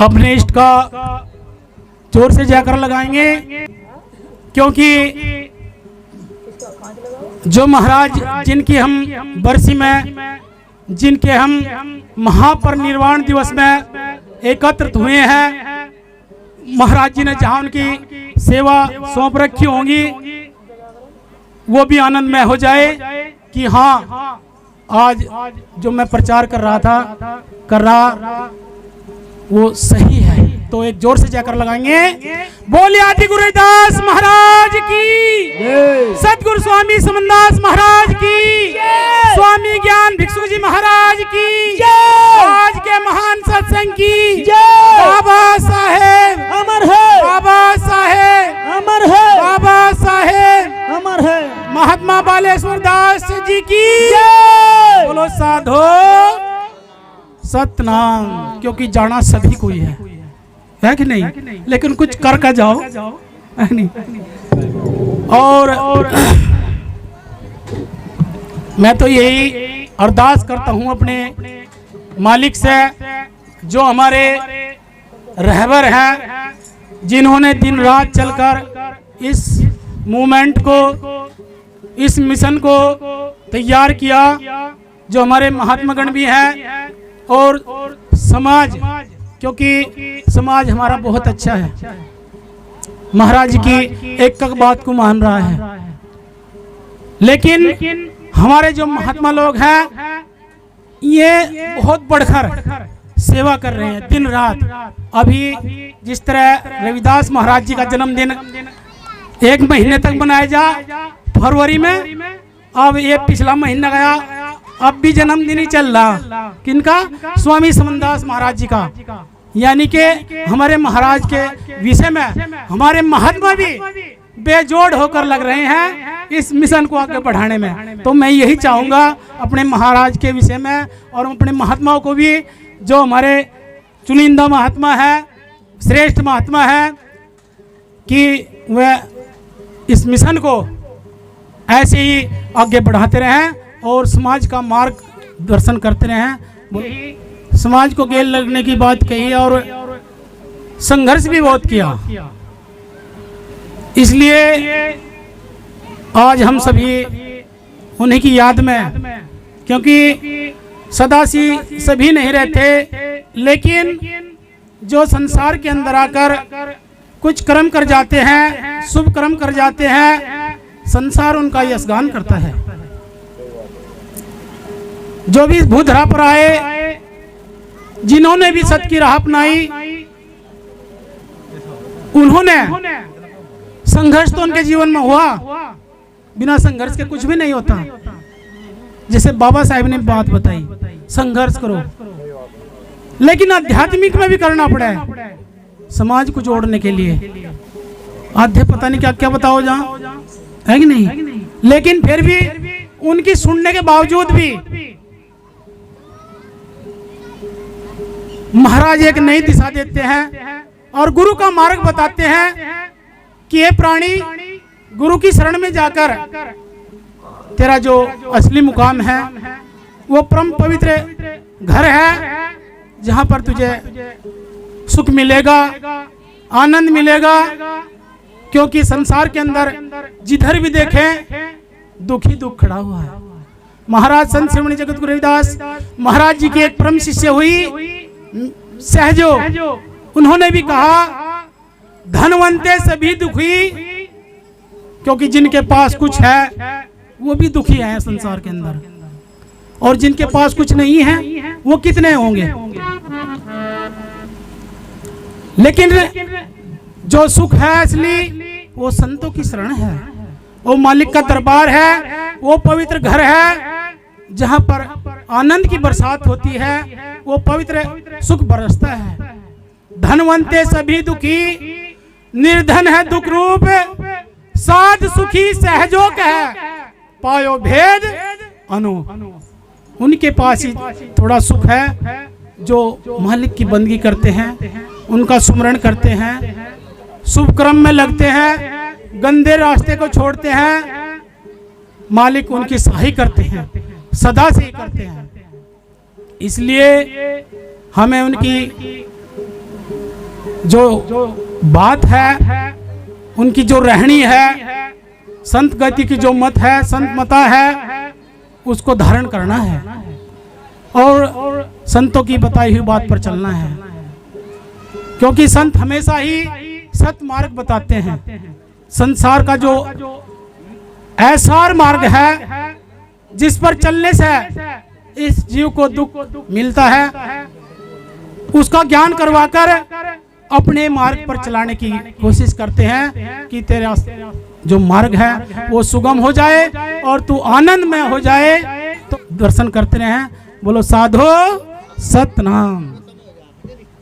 अपने इष्ट का जोर से जयकार लगाएंगे, क्योंकि जो महाराज जिनकी हम बरसी में, जिनके हम महापरिनिर्वाण दिवस में एकत्रित हुए हैं, महाराज जी ने जहाँ उनकी सेवा सौंप रखी होंगी वो भी आनंदमय हो जाए कि हाँ आज जो मैं प्रचार कर रहा वो सही है। तो एक जोर से जयकार लगाएंगे। बोले आदि गुरु रविदास महाराज की, सतगुरु स्वामी समनदास महाराज की, स्वामी ज्ञान भिक्षु जी महाराज की, आज के महान सत्संग की, बाबा साहेब अमर है, बाबा साहेब अमर है, बाबा साहेब अमर है, महात्मा बालेश्वर दास जी की। बोलो साधो सतनाम। क्योंकि जाना सभी को ही है कि नहीं? लेकिन कुछ कर का जाओ, है नहीं? और मैं तो यही अरदास करता हूं अपने मालिक से, जो हमारे रहबर हैं, जिन्होंने दिन रात चलकर इस मूवमेंट को, इस मिशन को तैयार किया, जो हमारे महात्मागण भी हैं और समाज, क्योंकि समाज हमारा बहुत अच्छा है, महाराज की एक एक बात को मान रहा है। लेकिन हमारे जो महात्मा लोग हैं ये बहुत बढ़कर सेवा कर रहे हैं दिन रात। अभी जिस तरह रविदास महाराज जी का जन्मदिन 1 महीने तक मनाया जा, फरवरी में, अब ये पिछला महीना गया, अब भी जन्मदिन ही चल रहा। किनका? स्वामी समनदास महाराज जी का। यानी कि हमारे महाराज के विषय में हमारे महात्मा भी बेजोड़ होकर लग रहे हैं इस मिशन को आगे बढ़ाने में। तो मैं यही चाहूँगा अपने महाराज के विषय में और अपने महात्माओं को भी, जो हमारे चुनिंदा महात्मा है, श्रेष्ठ महात्मा है, कि वह इस मिशन को ऐसे ही आगे बढ़ाते रहें और समाज का मार्ग दर्शन करते रहें। समाज को गेल लगने की बात कही और संघर्ष भी बहुत किया। इसलिए आज हम सभी उन्हीं की याद में, क्योंकि सदा सभी नहीं रहते, लेकिन जो संसार के अंदर आकर कुछ कर्म कर जाते हैं, शुभ कर्म कर जाते हैं, संसार उनका यशगान करता है। जो भी भूधरा पर आए, जिन्होंने भी सत्य की राह अपनाई, उन्होंने संघर्ष तो उनके जीवन में हुआ, बिना संघर्ष के कुछ भी नहीं होता। जैसे बाबा साहेब ने बात बताई, संघर्ष करो, लेकिन आध्यात्मिक में भी करना पड़ा है समाज को जोड़ने के लिए। आध्या पता नहीं क्या क्या बताओ जहाँ, है कि नहीं? लेकिन फिर भी उनकी सुनने के बावजूद भी महाराज एक नई दिशा देते हैं और गुरु का मार्ग बताते हैं कि ये प्राणी गुरु की शरण में जाकर तेरा जो असली मुकाम है वो परम पवित्र घर है, जहां पर तुझे सुख मिलेगा, आनंद मिलेगा। क्योंकि संसार के अंदर जिधर भी देखें दुख ही दुख खड़ा हुआ है। महाराज संत श्रीमणि जगत गुरु रविदास महाराज जी की एक परम शिष्य हुई सहजो, उन्होंने भी कहा धनवंते सभी दुखी, क्योंकि जिनके पास कुछ है वो भी दुखी है संसार के अंदर, और जिनके पास कुछ नहीं है वो कितने होंगे। लेकिन जो सुख है असली वो संतों की शरण है, वो मालिक का दरबार है, वो पवित्र घर है जहां पर आनंद की बरसात होती है, वो पवित्र सुख बरसता है। धनवंते सभी दुखी, निर्धन है दुख रूप, साध सुखी सहजो कह, पायो भेद अनु। उनके पास ही थोड़ा सुख है, जो मालिक की बंदगी करते हैं, उनका सुमरण करते हैं, शुभ कर्म में लगते हैं, गंदे रास्ते को छोड़ते हैं, मालिक उनकी सहाय करते हैं, सदा से करते हैं। इसलिए हमें उनकी जो बात है, उनकी जो रहनी है, संत गति की जो मत है, संत मता है, उसको धारण करना है और संतों की बताई हुई बात पर चलना है। क्योंकि संत हमेशा ही सत मार्ग बताते हैं। संसार का जो ऐसार मार्ग है जिस पर चलने से इस जीव को दुख मिलता है, उसका ज्ञान करवाकर अपने मार्ग पर चलाने की कोशिश करते हैं कि तेरा जो मार्ग है वो सुगम हो जाए और तू आनंदमय हो जाए। तो दर्शन करते रहे। बोलो साधो सतनाम।